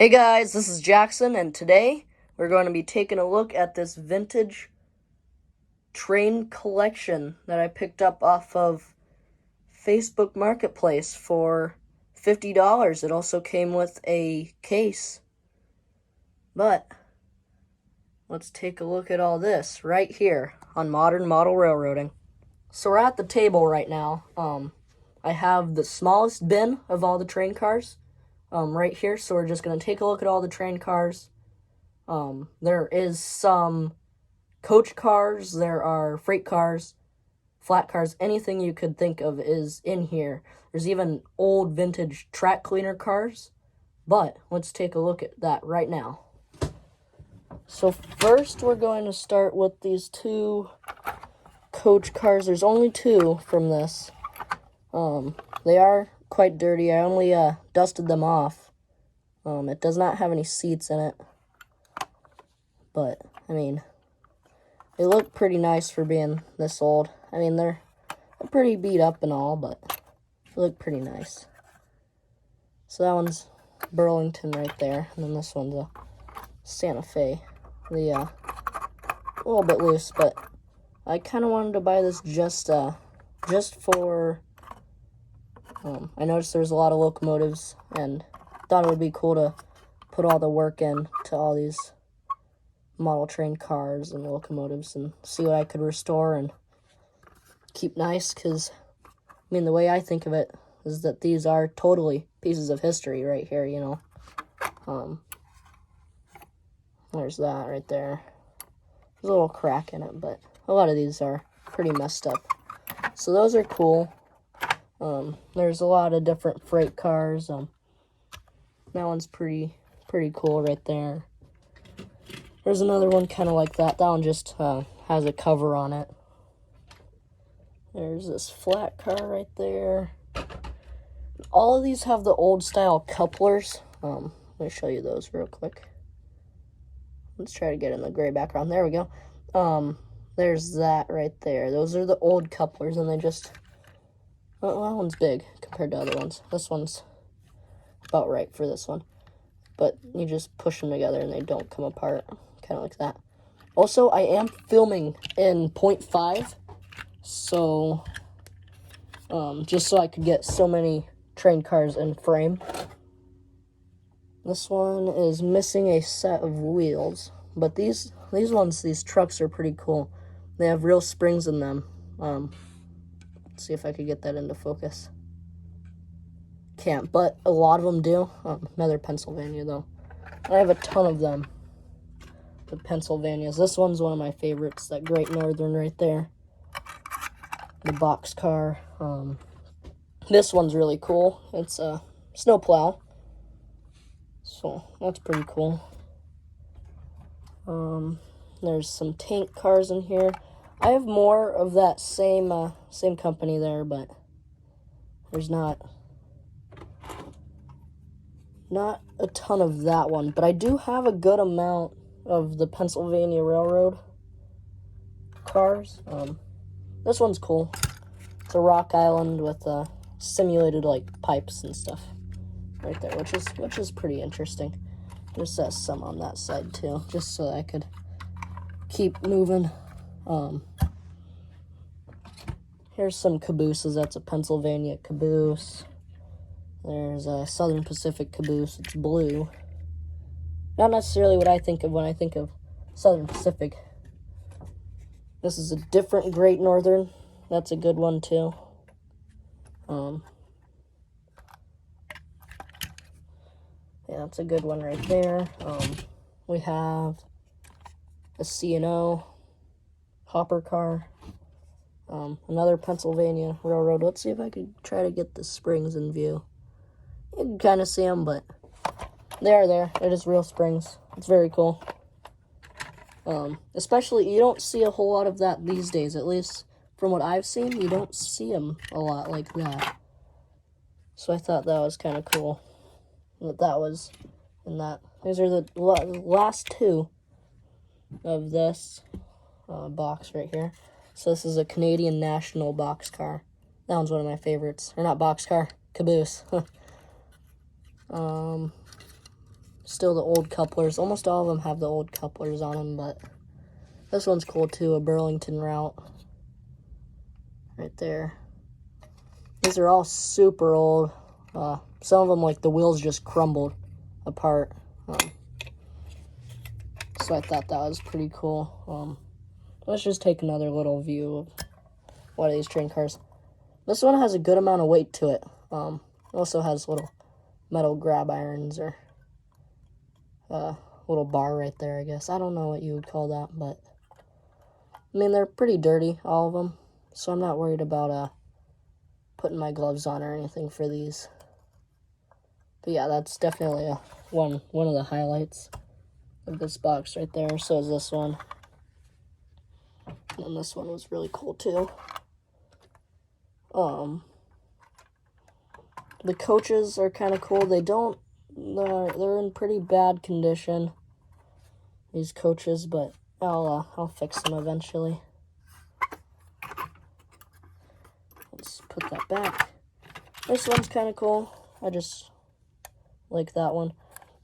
Hey guys, this is Jackson, and today we're going to be taking a look at this vintage train collection that I picked up off of Facebook Marketplace for $50. It also came with a case. But let's take a look at all this right here on Modern Model Railroading. So we're at the table right now. I have the smallest bin of all the train cars. Right here, so we're just going to take a look at all the train cars. There is some coach cars, there are freight cars, flat cars, anything you could think of is in here. There's even old vintage track cleaner cars, but let's take a look at that right now. So first we're going to start with these two coach cars. There's only two from this. They are quite dirty. I only dusted them off. It does not have any seats in it, but I mean, they look pretty nice for being this old. I mean, they're pretty beat up and all, but they look pretty nice. So that one's Burlington right there, and then this one's a Santa Fe. A little bit loose, but I kind of wanted to buy this just for. I noticed there's a lot of locomotives, and thought it would be cool to put all the work in to all these model train cars and locomotives and see what I could restore and keep nice, because, I mean, the way I think of it is that these are totally pieces of history right here, you know. There's that right there. There's a little crack in it, but a lot of these are pretty messed up. So those are cool. There's a lot of different freight cars. That one's pretty cool right there. There's another one kind of like that. That one just has a cover on it. There's this flat car right there. All of these have the old style couplers. Let me show you those real quick. Let's try to get in the gray background. There we go. There's that right there. Those are the old couplers, and they just... Well, that one's big compared to other ones. This one's about right for this one. But you just push them together and they don't come apart. Kind of like that. Also, I am filming in 0.5. So, just so I could get so many train cars in frame. This one is missing a set of wheels. But these trucks are pretty cool. They have real springs in them. Let's see if I could get that into focus. Can't, but a lot of them do. Another Pennsylvania, though. I have a ton of them. The Pennsylvanias. This one's one of my favorites. That Great Northern right there. The boxcar. This one's really cool. It's a snowplow. So, that's pretty cool. There's some tank cars in here. I have more of that same company there, but there's not a ton of that one. But I do have a good amount of the Pennsylvania Railroad cars. This one's cool. It's a Rock Island with simulated like pipes and stuff right there, which is pretty interesting. There's some on that side too, just so I could keep moving. Here's some cabooses. That's a Pennsylvania caboose. There's a Southern Pacific caboose. It's blue. Not necessarily what I think of when I think of Southern Pacific. This is a different Great Northern. That's a good one too. Yeah, that's a good one right there. We have a C&O hopper car. Another Pennsylvania Railroad. Let's see if I could try to get the springs in view. You can kind of see them, but they are there. It is real springs. It's very cool. Especially, you don't see a whole lot of that these days. At least from what I've seen, you don't see them a lot like that. So I thought that was kind of cool. That was in that. These are the last two of this box right here. So this is a Canadian National boxcar. That one's one of my favorites. Or not boxcar, caboose. Still the old couplers. Almost all of them have the old couplers on them, but this one's cool too, a Burlington route. Right there. These are all super old. Some of them, like, the wheels just crumbled apart. So I thought that was pretty cool. Let's just take another little view of one of these train cars. This one has a good amount of weight to it. It also has little metal grab irons or little bar right there, I guess. I don't know what you would call that, but I mean, they're pretty dirty, all of them. So I'm not worried about putting my gloves on or anything for these. But yeah, that's definitely one of the highlights of this box right there. So is this one. And this one was really cool too. The coaches are kind of cool. They're in pretty bad condition, these coaches, but I'll fix them eventually. Let's put that back. This one's kind of cool. I just like that one.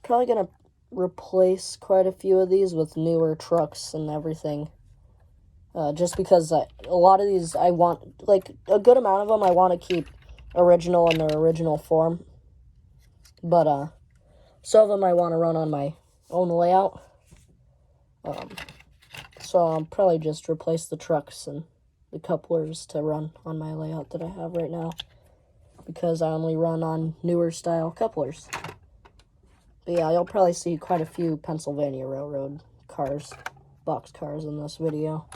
Probably gonna replace quite a few of these with newer trucks and everything. Just because a lot of these I want, like, a good amount of them I want to keep original in their original form. But some of them I want to run on my own layout. So I'll probably just replace the trucks and the couplers to run on my layout that I have right now, because I only run on newer style couplers. But yeah, you'll probably see quite a few Pennsylvania Railroad cars, box cars in this video.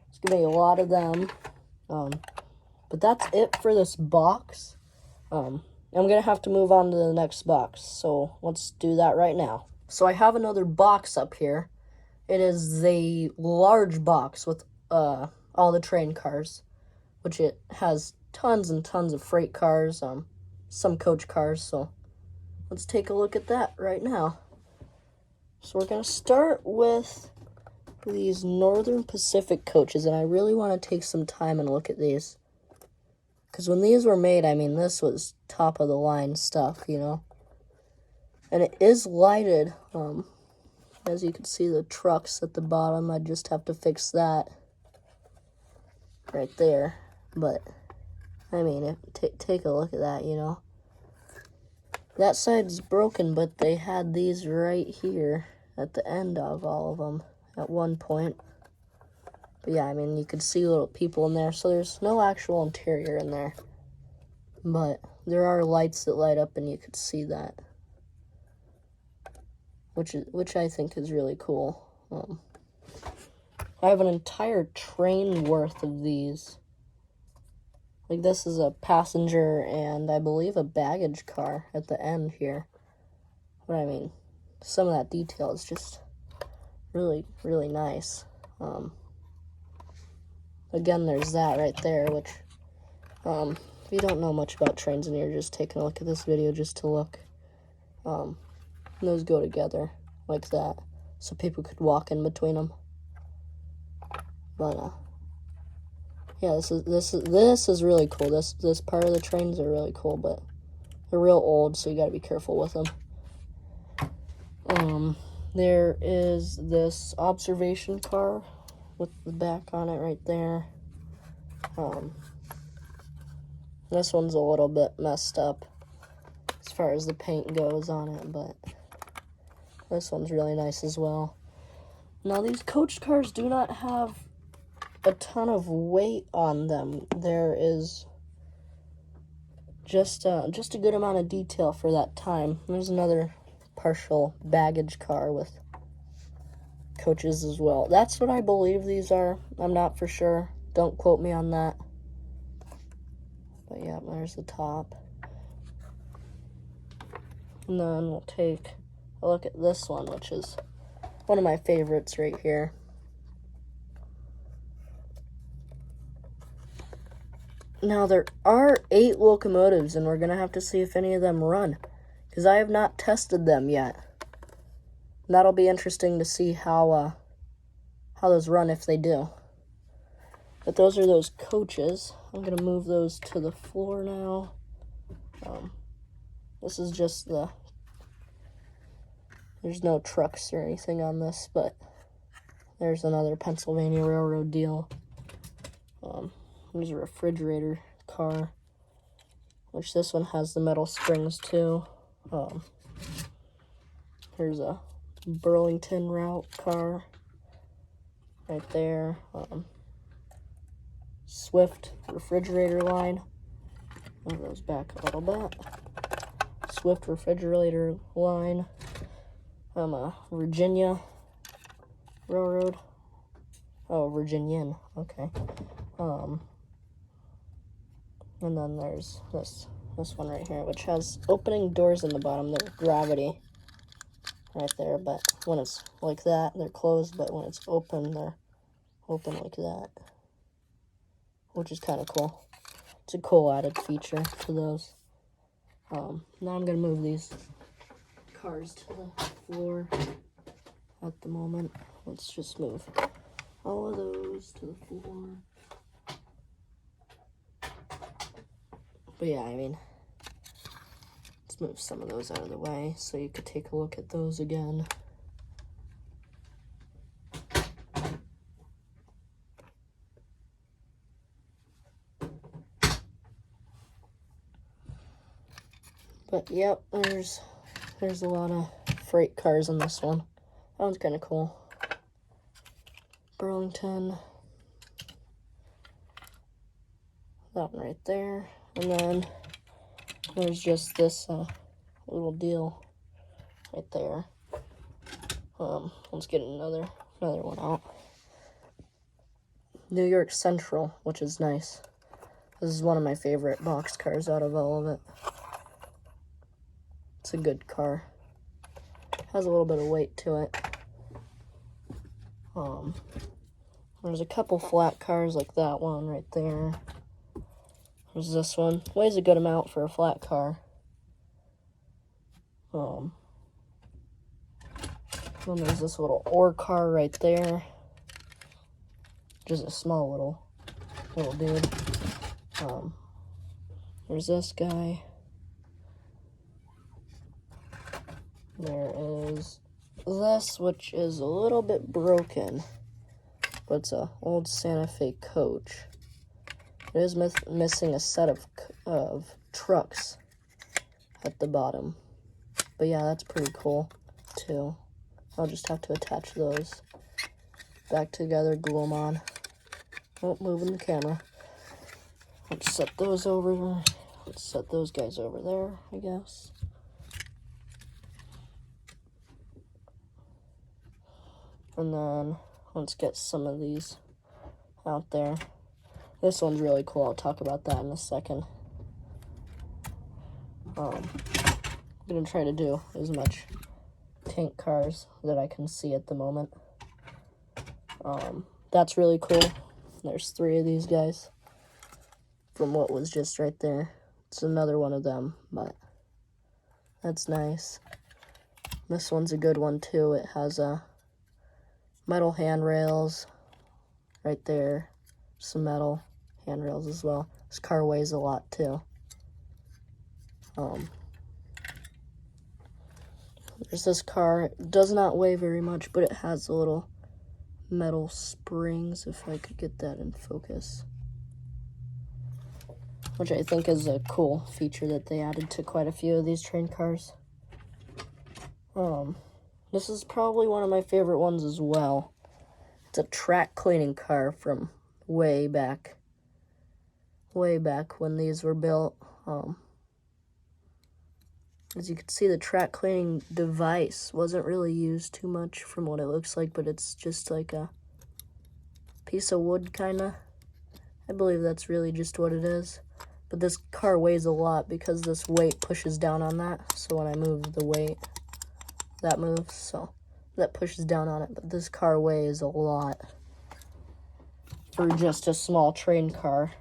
It's gonna be a lot of them. But that's it for this box. I'm gonna have to move on to the next box, so let's do that right now. So I have another box up here. It is the large box with all the train cars, which it has tons and tons of freight cars, some coach cars, so let's take a look at that right now. So we're gonna start with these Northern Pacific coaches, and I really want to take some time and look at these. Because when these were made, I mean, this was top of the line stuff, you know. And it is lighted. As you can see, the trucks at the bottom, I just have to fix that right there. But, I mean, take a look at that, you know. That side's broken, but they had these right here at the end of all of them at one point. But yeah, I mean, you could see little people in there, so there's no actual interior in there. But there are lights that light up, and you could see that, which I think is really cool. I have an entire train worth of these. Like, this is a passenger and I believe a baggage car at the end here. But I mean, some of that detail is just really, really nice. Again, there's that right there, which, if you don't know much about trains and you're just taking a look at this video just to look, those go together like that, so people could walk in between them. But, yeah, this is really cool. This part of the trains are really cool, but they're real old, so you gotta be careful with them. There is this observation car with the back on it right there. This one's a little bit messed up as far as the paint goes on it, but this one's really nice as well. Now, these coach cars do not have a ton of weight on them. There is just a good amount of detail for that time. There's another partial baggage car with coaches as well. That's what I believe these are. I'm not for sure. Don't quote me on that. But yeah, there's the top. And then we'll take a look at this one, which is one of my favorites right here. Now, there are 8 locomotives, and we're going to have to see if any of them run, because I have not tested them yet. And that'll be interesting to see how those run if they do. But those are those coaches. I'm going to move those to the floor now. This is just the There's no trucks or anything on this, but there's another Pennsylvania Railroad deal. There's a refrigerator car, which this one has the metal springs too. Here's a Burlington route car right there. Swift refrigerator line. Move those back a little bit. Swift refrigerator line. Virginia Railroad. Oh, Virginian. Okay. And then there's this one right here, which has opening doors in the bottom. They're gravity right there, but when it's like that, they're closed, but when it's open, they're open like that, which is kind of cool. It's a cool added feature for those. Now I'm going to move these cars to the floor at the moment. Let's just move all of those to the floor. But yeah, I mean, let's move some of those out of the way so you could take a look at those again. But yep, there's a lot of freight cars in this one. That one's kind of cool. Burlington. That one right there. And then there's just this little deal right there. Let's get another one out. New York Central, which is nice. This is one of my favorite box cars out of all of it. It's a good car. Has a little bit of weight to it. There's a couple flat cars like that one right there. There's this one. Weighs a good amount for a flat car. Then there's this little ore car right there. Just a small little dude. There's this guy. There is this, which is a little bit broken, but it's a old Santa Fe coach. It is missing a set of trucks at the bottom. But yeah, that's pretty cool too. I'll just have to attach those back together, glue them on. Oh, moving the camera. Let's set those over there. Let's set those guys over there, I guess. And then let's get some of these out there. This one's really cool. I'll talk about that in a second. I'm going to try to do as much tank cars that I can see at the moment. That's really cool. There's 3 of these guys from what was just right there. It's another one of them, but that's nice. This one's a good one too. It has metal handrails right there. Some metal handrails as well. This car weighs a lot too. There's this car. It does not weigh very much, but it has a little metal springs, if I could get that in focus, which I think is a cool feature that they added to quite a few of these train cars. This is probably one of my favorite ones as well. It's a track cleaning car from way back when these were built. As you can see, the track cleaning device wasn't really used too much from what it looks like, but it's just like a piece of wood, kinda. I believe that's really just what it is. But this car weighs a lot because this weight pushes down on that. So when I move the weight, that moves, so that pushes down on it. But this car weighs a lot for just a small train car.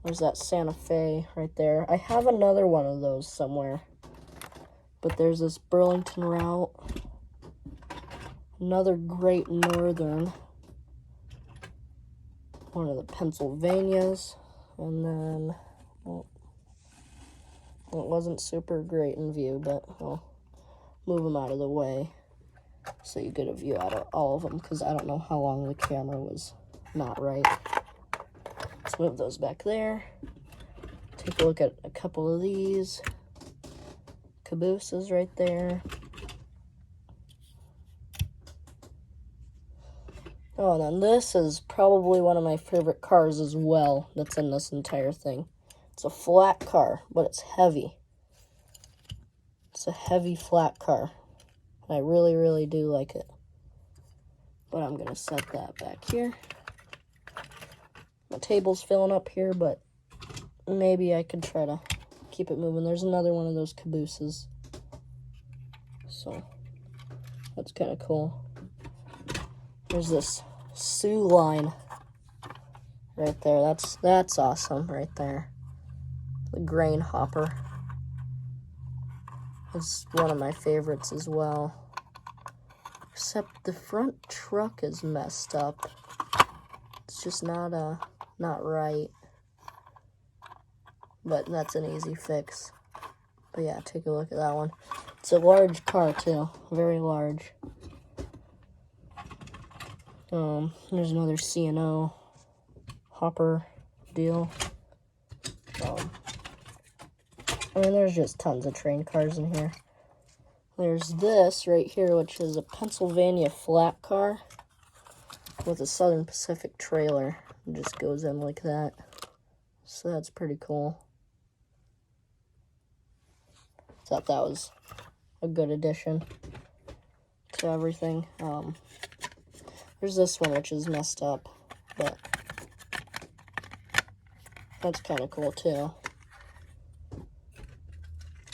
There's that Santa Fe right there. I have another one of those somewhere. But there's this Burlington route. Another Great Northern. One of the Pennsylvanias. And then, well, it wasn't super great in view, but well, move them out of the way so you get a view out of all of them, because I don't know how long the camera was not right. Let's move those back there. Take a look at a couple of these. Cabooses right there. Oh, and then this is probably one of my favorite cars as well that's in this entire thing. It's a flat car, but it's heavy. It's a heavy flat car. I really, really do like it. But I'm going to set that back here. My table's filling up here, but maybe I could try to keep it moving. There's another one of those cabooses. So, that's kind of cool. There's this Soo line right there. That's awesome right there. The grain hopper. It's one of my favorites as well. Except the front truck is messed up. It's just not right. But that's an easy fix. But yeah, take a look at that one. It's a large car too, very large. There's another C&O hopper deal. I mean, there's just tons of train cars in here. There's this right here, which is a Pennsylvania flat car with a Southern Pacific trailer. It just goes in like that. So that's pretty cool. Thought that was a good addition to everything. There's this one, which is messed up, but that's kind of cool too.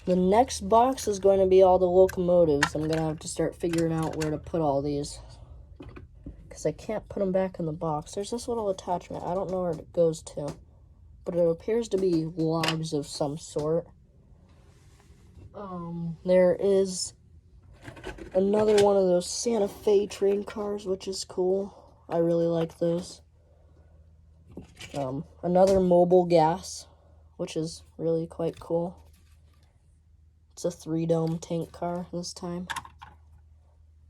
The next box is going to be all the locomotives. I'm going to have to start figuring out where to put all these, because I can't put them back in the box. There's this little attachment. I don't know where it goes to, but it appears to be logs of some sort. There is another one of those Santa Fe train cars, which is cool. I really like those. Another Mobil Gas, which is really quite cool. It's a 3-dome tank car this time.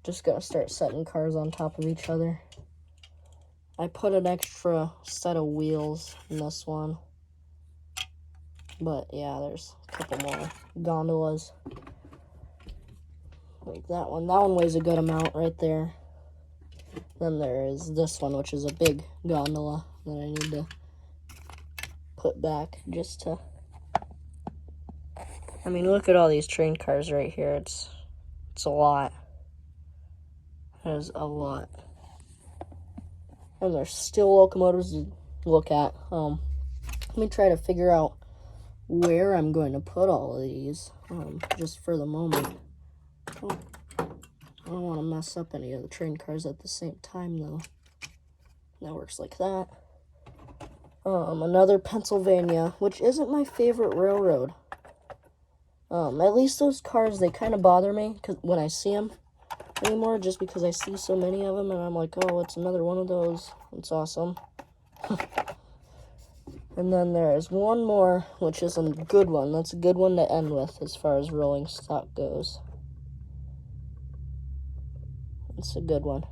Just gotta start setting cars on top of each other. I put an extra set of wheels in this one. But yeah, there's a couple more gondolas. Like that one. That one weighs a good amount right there. Then there is this one, which is a big gondola that I need to put back just to... I mean, look at all these train cars right here. It's a lot. There's a lot. And there's still locomotives to look at. Let me try to figure out where I'm going to put all of these, just for the moment. Oh, I don't want to mess up any of the train cars at the same time, though. That works like that. Another Pennsylvania, which isn't my favorite railroad. At least those cars, they kind of bother me when I see them anymore, just because I see so many of them, and I'm like, oh, it's another one of those. It's awesome. And then there's one more, which is a good one. That's a good one to end with as far as rolling stock goes. It's a good one.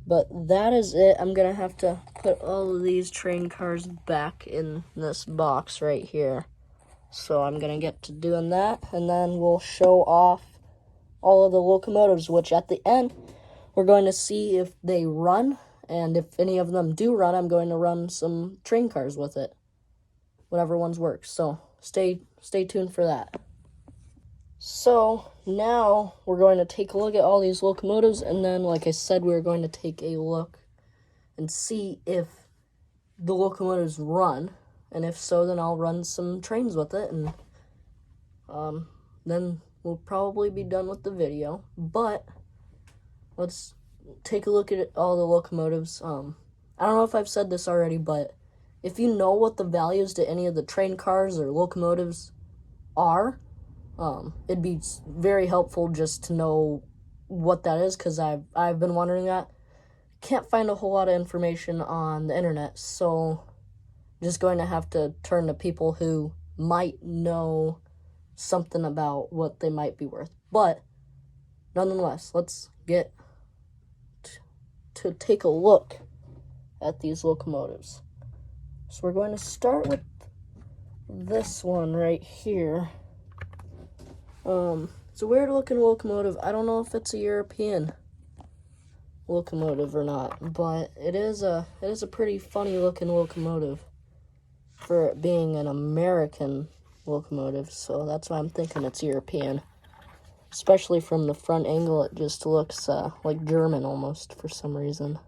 But that is it. I'm going to have to put all of these train cars back in this box right here. So I'm going to get to doing that, and then we'll show off all of the locomotives, which at the end, we're going to see if they run, and if any of them do run, I'm going to run some train cars with it. Whatever ones work. So stay tuned for that. So now we're going to take a look at all these locomotives, and then, like I said, we're going to take a look and see if the locomotives run. And if so, then I'll run some trains with it, and then we'll probably be done with the video. But let's take a look at all the locomotives. I don't know if I've said this already, but if you know what the values to any of the train cars or locomotives are, it'd be very helpful just to know what that is, because I've been wondering that. Can't find a whole lot of information on the internet, so just going to have to turn to people who might know something about what they might be worth. But nonetheless, let's get to take a look at these locomotives. So we're going to start with this one right here. It's a weird looking locomotive. I don't know if it's a European locomotive or not, but it is a pretty funny looking locomotive for it being an American locomotive, so that's why I'm thinking it's European. Especially from the front angle, it just looks like German almost for some reason.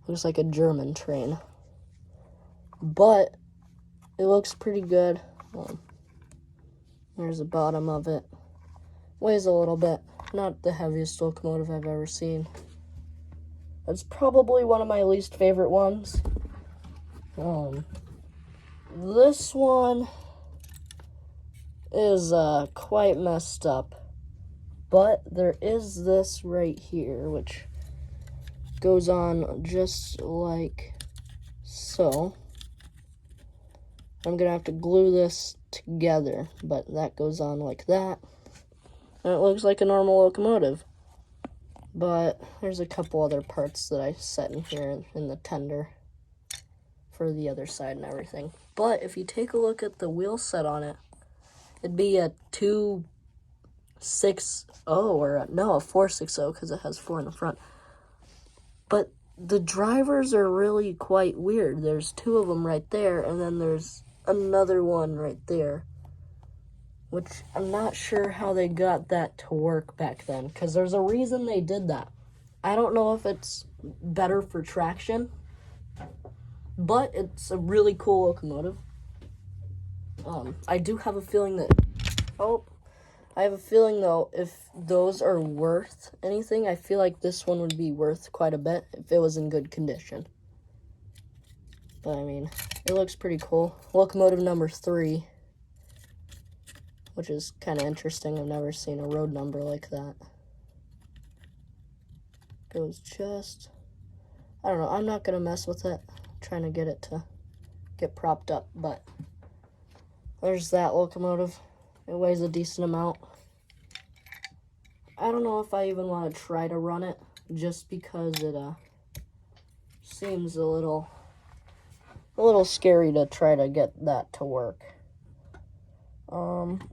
Looks like a German train. But it looks pretty good. There's the bottom of it. Weighs a little bit. Not the heaviest locomotive I've ever seen. It's probably one of my least favorite ones. This one is quite messed up. But there is this right here, which goes on just like so. I'm going to have to glue this together, but that goes on like that. And it looks like a normal locomotive. But there's a couple other parts that I set in here in the tender for the other side and everything. But if you take a look at the wheel set on it, it'd be a 260 or a 460 because it has 4 in the front. But the drivers are really quite weird. There's 2 of them right there, and then there's another one right there, which I'm not sure how they got that to work back then, because there's a reason they did that. I don't know if it's better for traction, but it's a really cool locomotive. I do have a feeling that, though, if those are worth anything, I feel like this one would be worth quite a bit if it was in good condition. But, I mean, it looks pretty cool. Locomotive number 3, which is kind of interesting. I've never seen a road number like that. Goes just, I don't know. I'm not going to mess with it. I'm trying to get it to get propped up, but there's that locomotive. It weighs a decent amount. I don't know if I even want to try to run it, just because it seems a little scary to try to get that to work.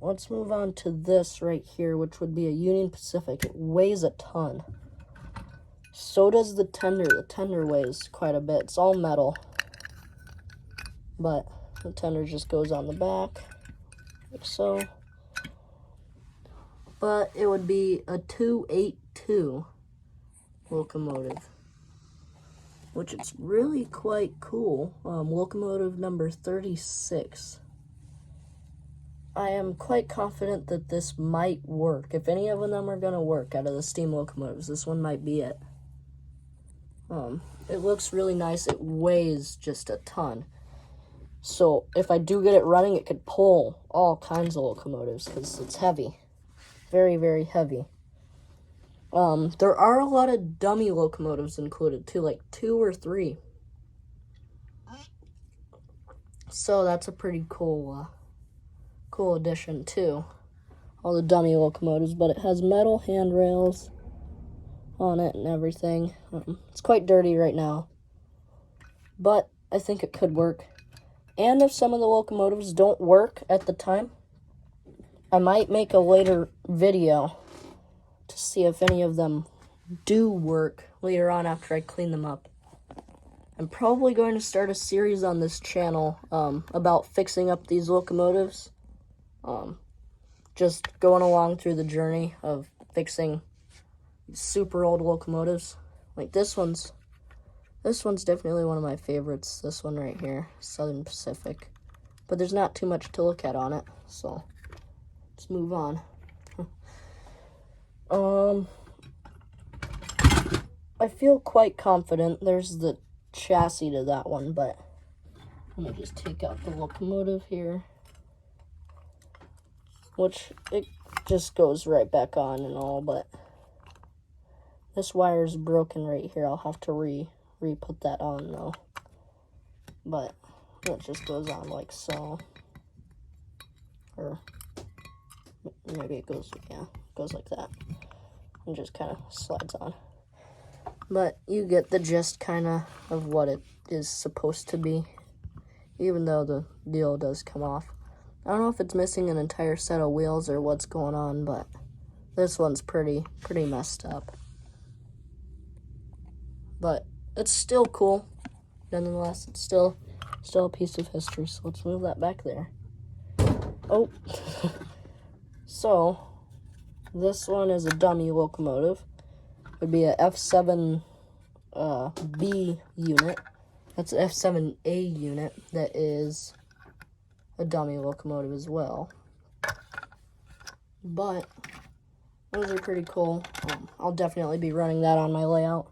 Let's move on to this right here, which would be a Union Pacific. It weighs a ton. So does the tender. The tender weighs quite a bit. It's all metal, but the tender just goes on the back, like so. But it would be a 282 locomotive, which is really quite cool. Locomotive number 36. I am quite confident that this might work. If any of them are going to work out of the steam locomotives, this one might be it. It looks really nice. It weighs just a ton. So if I do get it running, it could pull all kinds of locomotives because it's heavy. Very, very heavy. There are a lot of dummy locomotives included too, like 2 or 3. So that's a pretty cool addition too. All the dummy locomotives, but it has metal handrails on it and everything. It's quite dirty right now, but I think it could work. And if some of the locomotives don't work at the time, I might make a later video to see if any of them do work later on after I clean them up. I'm probably going to start a series on this channel about fixing up these locomotives. Just going along through the journey of fixing super old locomotives. Like this one's definitely one of my favorites. This one right here, Southern Pacific. But there's not too much to look at on it, so let's move on. I feel quite confident. There's the chassis to that one, but let me just take out the locomotive here, which it just goes right back on and all, but this wire's broken right here. I'll have to re-put that on though, but it just goes on like so, or maybe it goes, yeah, goes like that. And just kind of slides on. But you get the gist kind of what it is supposed to be, even though the deal does come off. I don't know if it's missing an entire set of wheels or what's going on, but this one's pretty messed up. But it's still cool. Nonetheless, it's still a piece of history, so let's move that back there. Oh. So, this one is a dummy locomotive. It would be a F7 B unit. That's an F7A unit that is a dummy locomotive as well. But those are pretty cool. I'll definitely be running that on my layout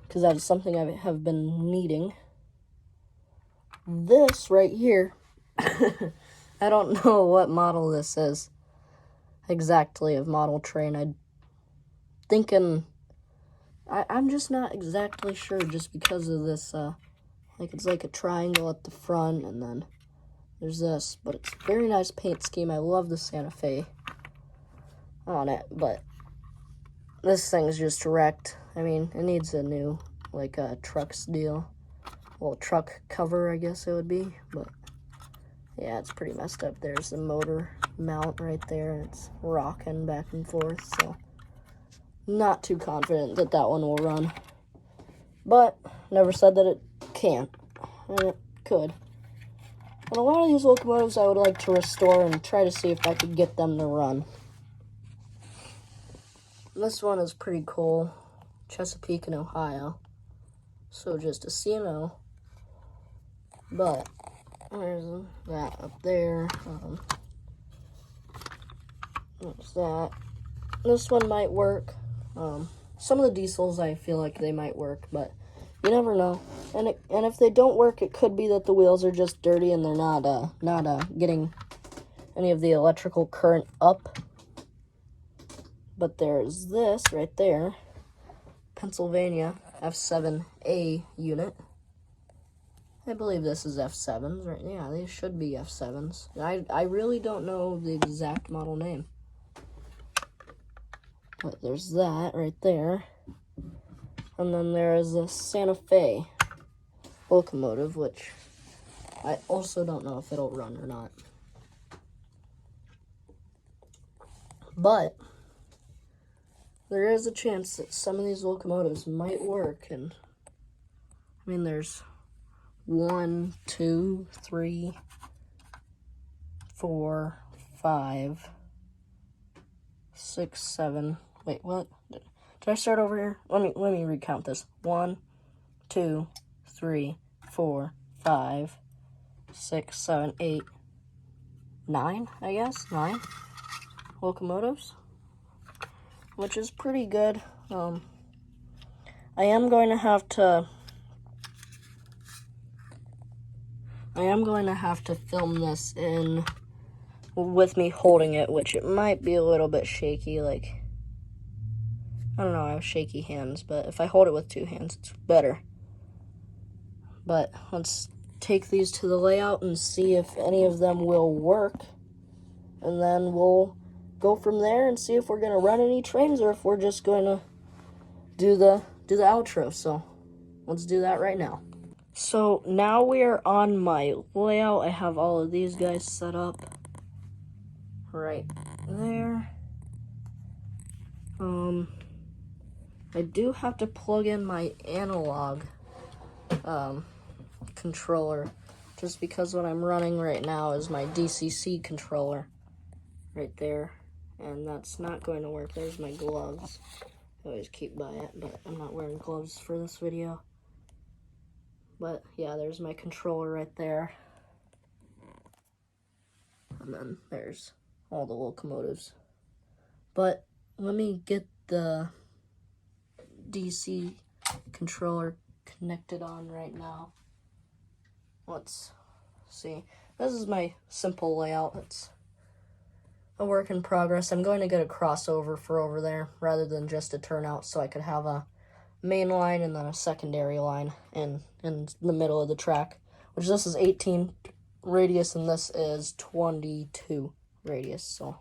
because that is something I have been needing. This right here, I don't know what model this is exactly of model train. I'm just not exactly sure just because of this, like it's like a triangle at the front and then there's this, but it's a very nice paint scheme. I love the Santa Fe on it, but this thing's just wrecked. I mean, it needs a new, like a trucks deal. Well, truck cover, I guess it would be, but yeah, it's pretty messed up. There's the motor mount right there, and it's rocking back and forth, so not too confident that that one will run. But never said that it can't, and it could. But a lot of these locomotives I would like to restore and try to see if I could get them to run. This one is pretty cool. Chesapeake in Ohio. So just a C&O. But there's that up there. There's that. This one might work. Some of the diesels I feel like they might work, but you never know. And if they don't work, it could be that the wheels are just dirty and they're not getting any of the electrical current up. But there's this right there, Pennsylvania F7A unit. I believe this is F7s, right? Yeah, these should be F7s. I really don't know the exact model name. But there's that right there. And then there is a Santa Fe locomotive, which I also don't know if it'll run or not. But there is a chance that some of these locomotives might work. And I mean, there's 1, 2, 3, 4, 5, 6, 7. Wait, what? Did I start over here? Let me recount this. 1, 2, 3, 4, 5, 6, 7, 8, 9, I guess. 9 locomotives, which is pretty good. I am going to have to film this in with me holding it, which it might be a little bit shaky. Like, I don't know, I have shaky hands, but if I hold it with 2 hands, it's better. But let's take these to the layout and see if any of them will work. And then we'll go from there and see if we're going to run any trains or if we're just going to do the outro. So let's do that right now. So now we are on my layout. I have all of these guys set up right there. I do have to plug in my analog controller, just because what I'm running right now is my DCC controller right there, and that's not going to work. There's my gloves. I always keep by it, but I'm not wearing gloves for this video. But yeah, there's my controller right there. And then there's all the locomotives. But let me get the DC controller connected on right now. Let's see. This is my simple layout. It's a work in progress. I'm going to get a crossover for over there rather than just a turnout, so I could have a main line and then a secondary line in the middle of the track, which this is 18 radius and this is 22 radius. So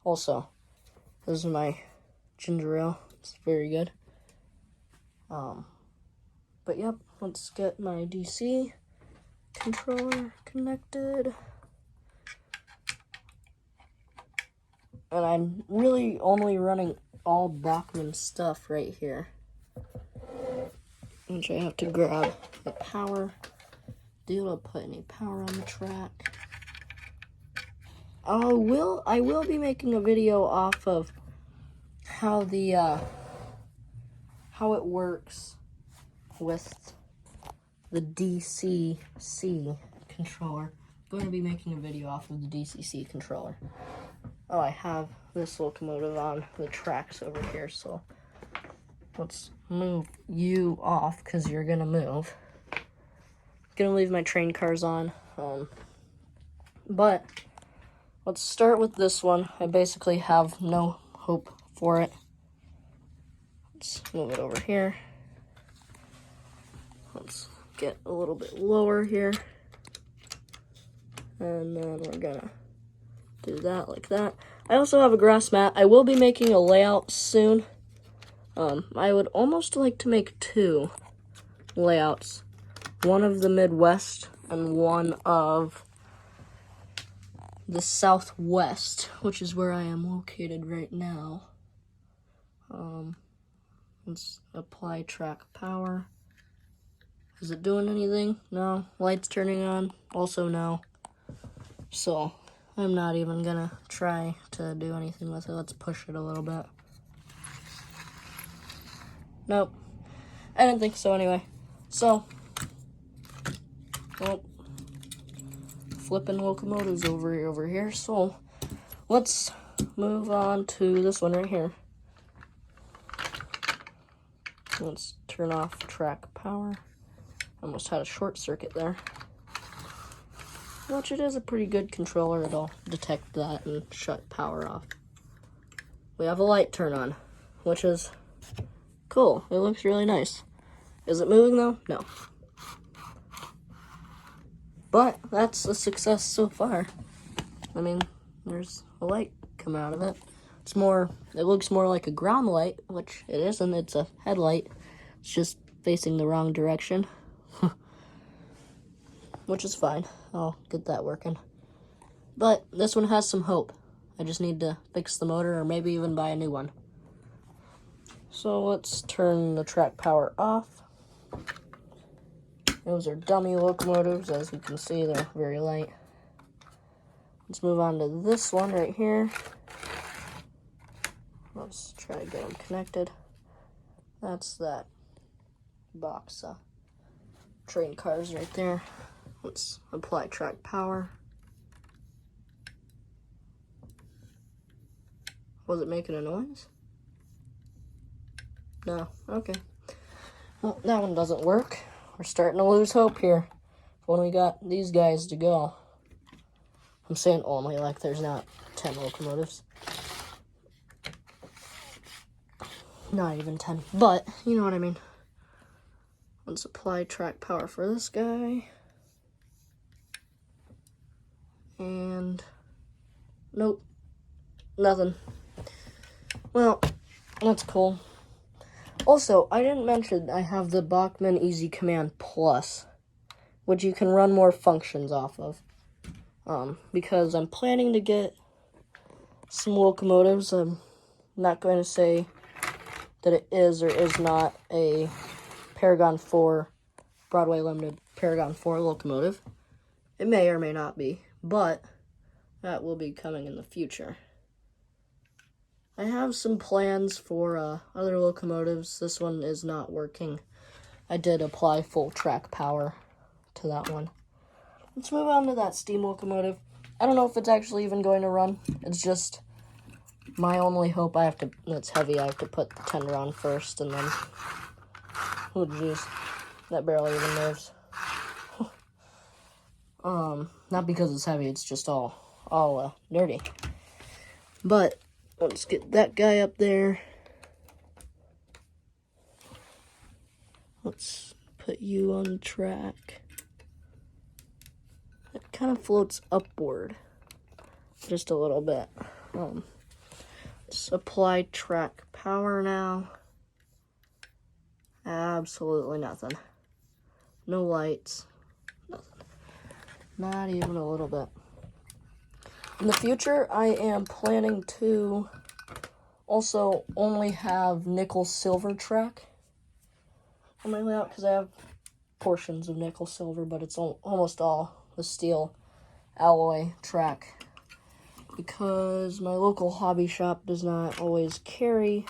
Also, this is my ginger ale. It's very good. But yep, let's get my DC controller connected. And I'm really only running all Bachmann stuff right here, which I have to grab the power. Be able to put any power on the track. I will be making a video off of how how it works with the DCC controller. I'm going to be making a video off of the DCC controller. Oh, I have this locomotive on the tracks over here, so let's move you off because you're gonna move. Gonna leave my train cars on, but let's start with this one. I basically have no hope for it. Let's move it over here. Let's get a little bit lower here. And then we're gonna do that like that. I also have a grass mat. I will be making a layout soon. I would almost like to make 2 layouts. One of the Midwest and one of the Southwest, which is where I am located right now. Let's apply track power. Is it doing anything? No. Lights turning on? Also no. So, I'm not even gonna try to do anything with it. Let's push it a little bit. Nope. I didn't think so anyway. So, well, flipping locomotives over here. So, let's move on to this one right here. Let's turn off track power. Almost had a short circuit there. Which it is a pretty good controller. It'll detect that and shut power off. We have a light turn on, which is cool. It looks really nice. Is it moving though? No. But that's a success so far. I mean, there's a light coming out of it. It looks more like a ground light, which it isn't. It's a headlight. It's just facing the wrong direction. Which is fine. I'll get that working. But this one has some hope. I just need to fix the motor or maybe even buy a new one. So let's turn the track power off. Those are dummy locomotives. As you can see, they're very light. Let's move on to this one right here. Let's try to get them connected. That's that box of train cars right there. Let's apply track power. Was it making a noise? No. Okay. Well, that one doesn't work. We're starting to lose hope here. When we got these guys to go. I'm saying only like there's not 10 locomotives. Not even 10. But, you know what I mean. Let's apply track power for this guy. And nope, nothing. Well, that's cool. Also, I didn't mention I have the Bachmann Easy Command Plus, which you can run more functions off of. Because I'm planning to get some locomotives. I'm not going to say that it is or is not a Paragon 4, Broadway Limited Paragon 4 locomotive. It may or may not be, but that will be coming in the future. I have some plans for other locomotives. This one is not working. I did apply full track power to that one. Let's move on to that steam locomotive. I don't know if it's actually even going to run. It's just my only hope. It's heavy. I have to put the tender on first, and then, oh jeez, that barely even moves. Not because it's heavy. It's just all dirty. But let's get that guy up there. Let's put you on the track. It kind of floats upward just a little bit. Let's apply track power now. Absolutely nothing. No lights. Nothing. Not even a little bit. In the future, I am planning to also only have nickel silver track on my layout, because I have portions of nickel silver, but it's almost all the steel alloy track, because my local hobby shop does not always carry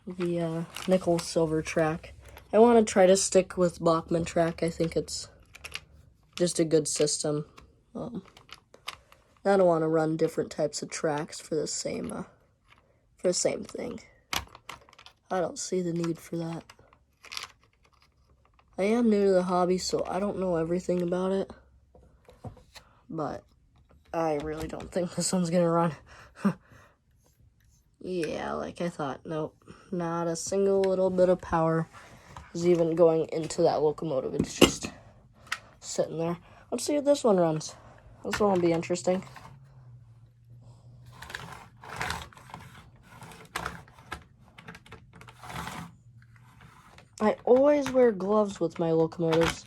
the nickel silver track. I want to try to stick with Bachmann track. I think it's just a good system. I don't want to run different types of tracks for the same thing. I don't see the need for that. I am new to the hobby, so I don't know everything about it. But I really don't think this one's gonna run. Yeah, like I thought. Nope. Not a single little bit of power is even going into that locomotive. It's just sitting there. Let's see if this one runs. This one will be interesting. I always wear gloves with my locomotives.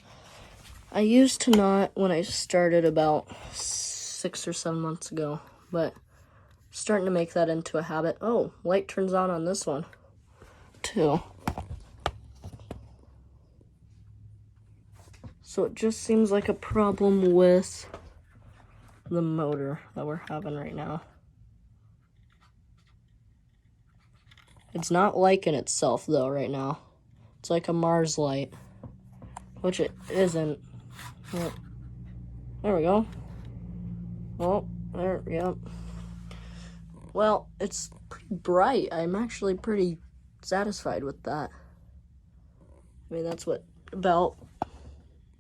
I used to not when I started about 6 or 7 months ago, but starting to make that into a habit. Oh, light turns on this one, too. So it just seems like a problem with the motor that we're having right now. It's not liking itself, though, right now. It's like a Mars light, which it isn't. Yep. There we go. Well, there, yep. Well, it's pretty bright. I'm actually pretty satisfied with that. I mean, that's what about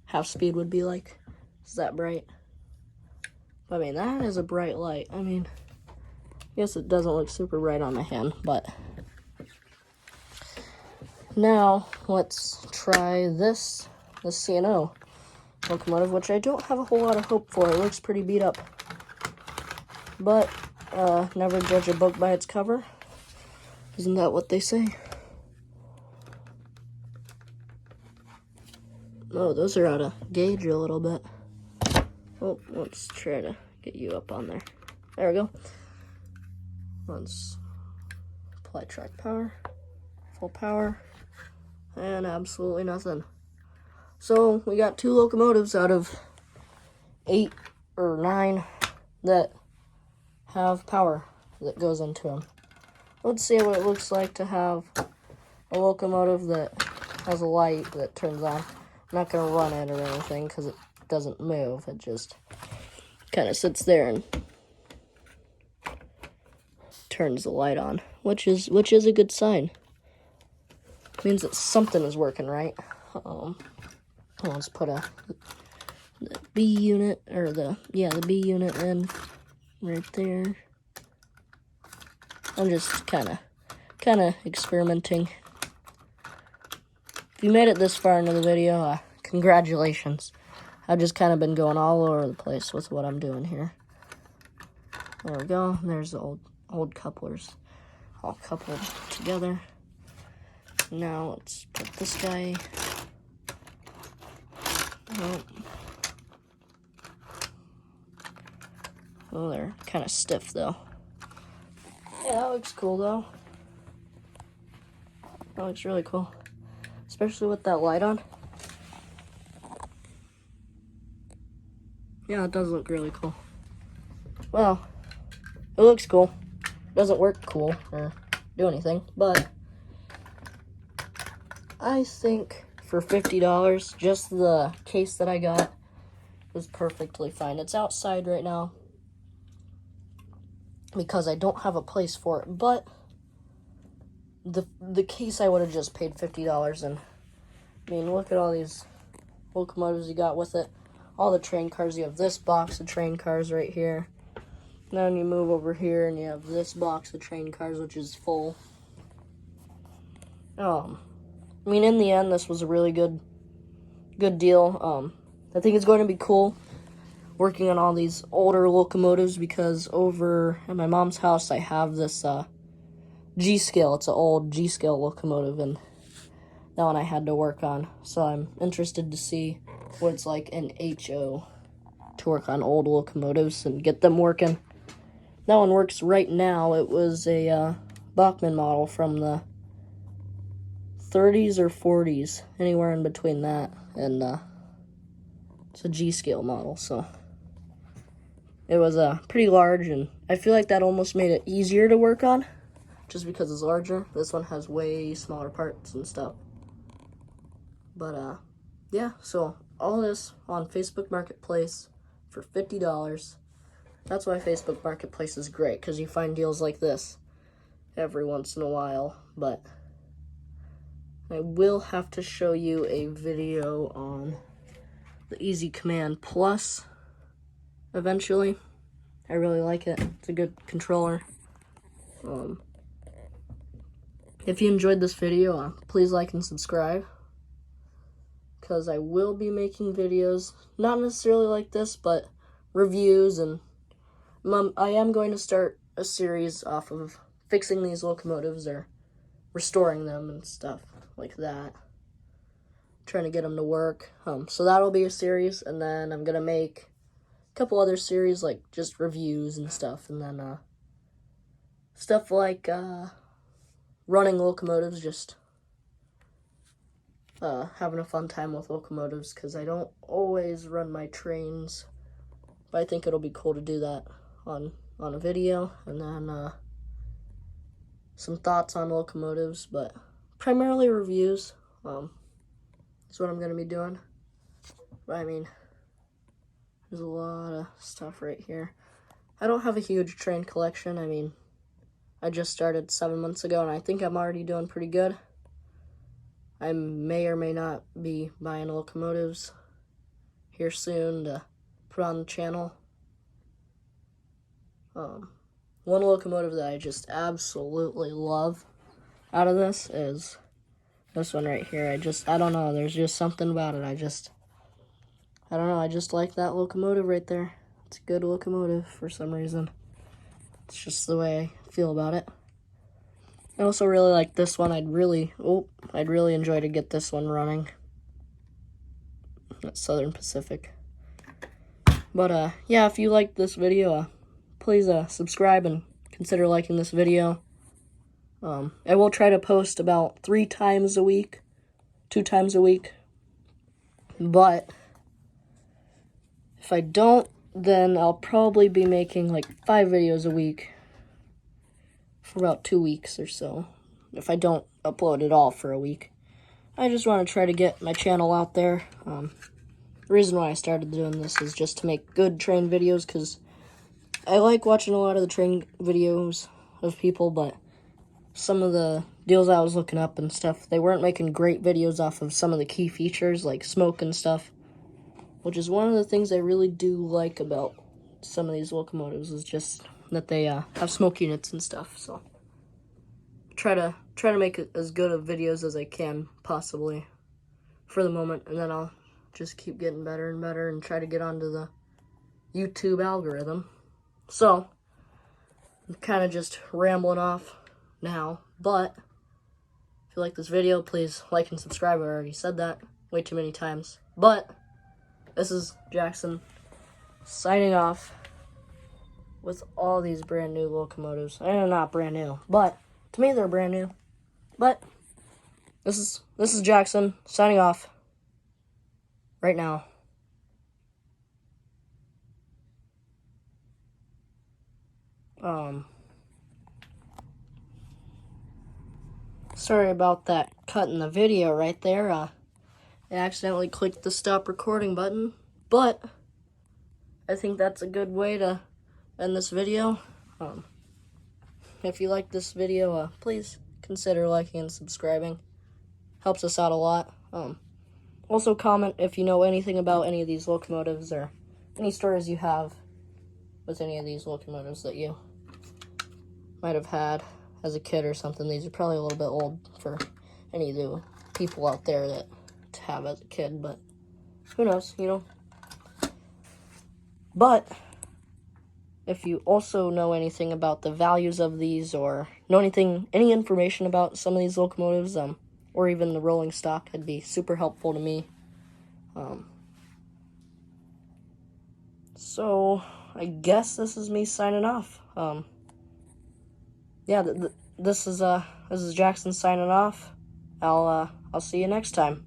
half speed would be like. Is that bright? I mean, that is a bright light. I mean, I guess it doesn't look super bright on my hand, but now let's try this, the C&O locomotive, which I don't have a whole lot of hope for. It looks pretty beat up, but never judge a book by its cover. Isn't that what they say? Oh, those are out of gauge a little bit. Oh, let's try to get you up on there. There we go. Let's apply track power, full power, and absolutely nothing. So we got 2 locomotives out of 8 or 9 that have power that goes into them. Let's see what it looks like to have a locomotive that has a light that turns on. I'm not going to run it or anything because it doesn't move. It just kind of sits there and turns the light on, which is a good sign. It means that something is working right. Let's put the B unit, or the B unit in right there. I'm just kind of experimenting. If you made it this far into the video, congratulations. I've just kind of been going all over the place with what I'm doing here. There we go. There's the old couplers all coupled together. Now let's put this guy. Oh, they're kind of stiff though. Yeah, that looks cool though. That looks really cool, especially with that light on. Yeah, it does look really cool. Well, it looks cool. It doesn't work cool or do anything, but I think for $50, just the case that I got was perfectly fine. It's outside right now because I don't have a place for it, but the case I would have just paid $50, and I mean, look at all these locomotives you got with it. All the train cars. You have this box of train cars right here. Then you move over here and you have this box of train cars, which is full. I mean, in the end, this was a really good deal. I think it's going to be cool working on all these older locomotives because over at my mom's house I have this G-scale. It's an old G-scale locomotive, and that one I had to work on. So I'm interested to see what it's like in HO to work on old locomotives and get them working. That one works right now. It was a Bachmann model from the 30s or 40s, anywhere in between that, and it's a G-scale model, so it was pretty large, and I feel like that almost made it easier to work on, just because it's larger. This one has way smaller parts and stuff. But yeah, so all this on Facebook Marketplace for $50. That's why Facebook Marketplace is great, because you find deals like this every once in a while. But I will have to show you a video on the Easy Command Plus eventually. I really like it. It's a good controller. If you enjoyed this video, please like and subscribe, because I will be making videos, not necessarily like this, but reviews, and I am going to start a series off of fixing these locomotives or restoring them and stuff like that. Trying to get them to work. So that'll be a series, and then I'm going to make a couple other series, like just reviews and stuff, and then stuff like running locomotives, just having a fun time with locomotives, because I don't always run my trains, but I think it'll be cool to do that on a video. And then some thoughts on locomotives, but primarily reviews. That's what I'm going to be doing. But I mean, there's a lot of stuff right here. I don't have a huge train collection. I mean, I just started 7 months ago, and I think I'm already doing pretty good. I may or may not be buying locomotives here soon to put on the channel. One locomotive that I just absolutely love out of this is this one right here. I don't know, there's just something about it. I don't know, I just like that locomotive right there. It's a good locomotive for some reason. It's just the way I feel about it. I also really like this one. I'd really enjoy to get this one running. That's Southern Pacific. But yeah, if you liked this video, please subscribe and consider liking this video. I will try to post about 3 times a week, 2 times a week. But if I don't, then I'll probably be making like 5 videos a week for about 2 weeks or so, if I don't upload at all for a week. I just want to try to get my channel out there. The reason why I started doing this is just to make good train videos, because I like watching a lot of the train videos of people, but some of the deals I was looking up and stuff, they weren't making great videos off of some of the key features, like smoke and stuff, which is one of the things I really do like about some of these locomotives, is just that they have smoke units and stuff. So try to make as good of videos as I can possibly for the moment, and then I'll just keep getting better and better and try to get onto the YouTube algorithm. So I'm kind of just rambling off now, but if you like this video, please like and subscribe. I already said that way too many times. But this is Jackson signing off with all these brand new locomotives. They're not brand new, but to me they're brand new. But this is Jackson signing off right now. Sorry about that cut in the video right there. I accidentally clicked the stop recording button, but I think that's a good way to end this video. If you like this video, please consider liking and subscribing. Helps us out a lot. Also comment if you know anything about any of these locomotives, or any stories you have with any of these locomotives that you might have had as a kid or something. These are probably a little bit old for any of the people out there that to have as a kid, but who knows, you know. But if you also know anything about the values of these, or know any information about some of these locomotives, or even the rolling stock, it'd be super helpful to me. So I guess this is me signing off. Yeah, this is Jackson signing off. I'll see you next time.